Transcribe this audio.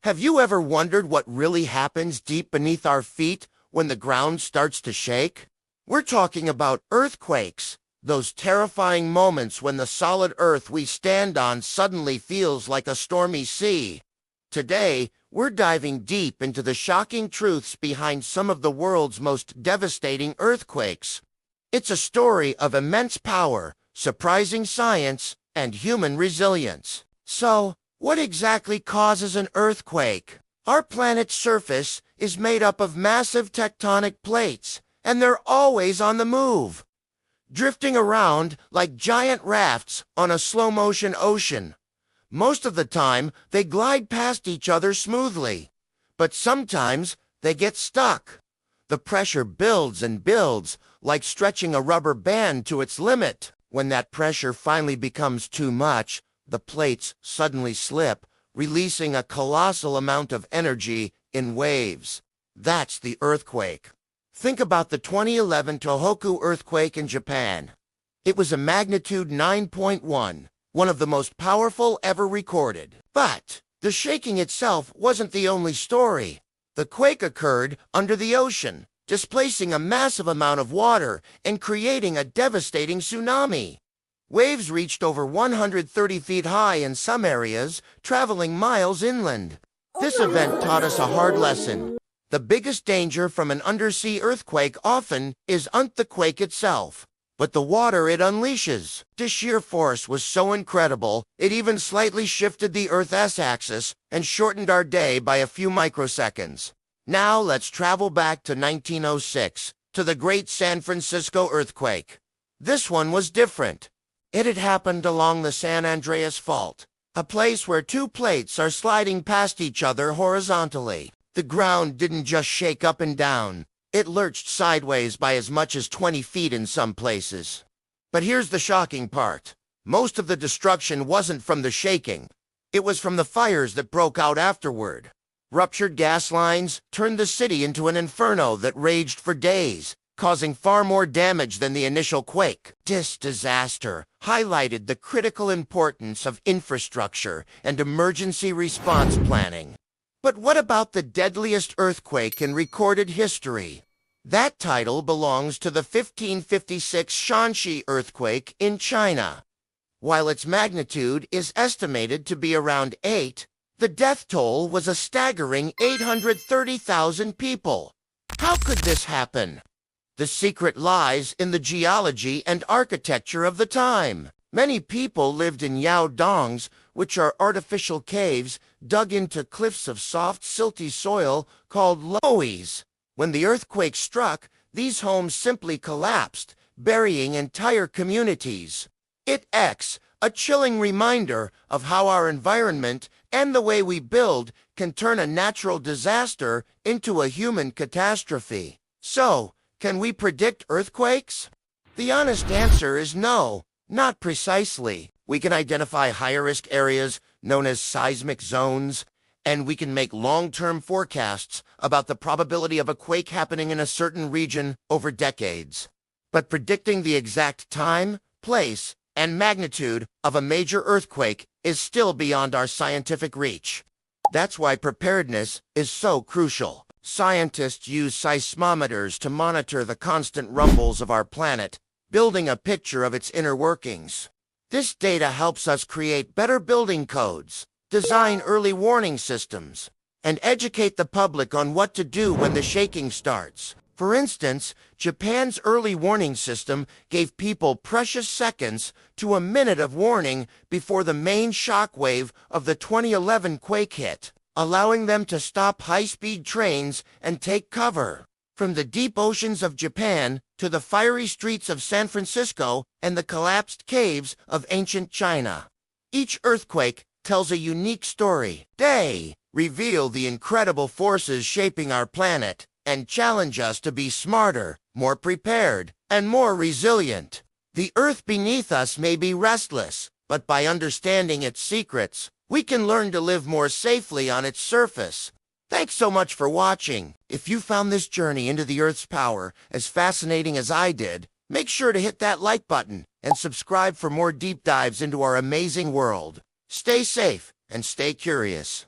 Have you ever wondered what really happens deep beneath our feet when the ground starts to shake? We're talking about earthquakes, those terrifying moments when the solid earth we stand on suddenly feels like a stormy sea. Today, we're diving deep into the shocking truths behind some of the world's most devastating earthquakes. It's a story of immense power, surprising science, and human resilience. So, what exactly causes an earthquake? Our planet's surface is made up of massive tectonic plates, and they're always on the move, drifting around like giant rafts on a slow-motion ocean. Most of the time, they glide past each other smoothly, but sometimes they get stuck. The pressure builds and builds, like stretching a rubber band to its limit. When that pressure finally becomes too much, the plates suddenly slip, releasing a colossal amount of energy in waves. That's the earthquake. Think about the 2011 Tohoku earthquake in Japan. It was a magnitude 9.1, one of the most powerful ever recorded. But the shaking itself wasn't the only story. The quake occurred under the ocean, displacing a massive amount of water and creating a devastating tsunami. Waves reached over 130 feet high in some areas, traveling miles inland. This event taught us a hard lesson. The biggest danger from an undersea earthquake often isn't the quake itself, but the water it unleashes. The sheer force was so incredible, it even slightly shifted the Earth's axis and shortened our day by a few microseconds. Now let's travel back to 1906, to the Great San Francisco earthquake. This one was different. It had happened along the San Andreas Fault, a place where two plates are sliding past each other horizontally. The ground didn't just shake up and down. It lurched sideways by as much as 20 feet in some places. But here's the shocking part. Most of the destruction wasn't from the shaking. It was from the fires that broke out afterward. Ruptured gas lines turned the city into an inferno that raged for days, causing far more damage than the initial quake. This disaster highlighted the critical importance of infrastructure and emergency response planning. But what about the deadliest earthquake in recorded history? That title belongs to the 1556 Shanxi earthquake in China. While its magnitude is estimated to be around 8, the death toll was a staggering 830,000 people. How could this happen? The secret lies in the geology and architecture of the time. Many people lived in yaodongs, which are artificial caves dug into cliffs of soft, silty soil called lowies. When the earthquake struck, these homes simply collapsed, burying entire communities. It's a chilling reminder of how our environment and the way we build can turn a natural disaster into a human catastrophe. So, can we predict earthquakes? The honest answer is no, not precisely. We can identify higher-risk areas known as seismic zones, and we can make long-term forecasts about the probability of a quake happening in a certain region over decades. But predicting the exact time, place, and magnitude of a major earthquake is still beyond our scientific reach. That's why preparedness is so crucial. Scientists use seismometers to monitor the constant rumbles of our planet, building a picture of its inner workings. This data helps us create better building codes, design early warning systems, and educate the public on what to do when the shaking starts. For instance, Japan's early warning system gave people precious seconds to a minute of warning before the main shock wave of the 2011 quake hit, allowing them to stop high-speed trains and take cover. From the deep oceans of Japan to the fiery streets of San Francisco and the collapsed caves of ancient China, each earthquake tells a unique story. They reveal the incredible forces shaping our planet and challenge us to be smarter, more prepared, and more resilient. The earth beneath us may be restless, but by understanding its secrets, we can learn to live more safely on its surface. Thanks so much for watching. If you found this journey into the Earth's power as fascinating as I did, make sure to hit that like button and subscribe for more deep dives into our amazing world. Stay safe and stay curious.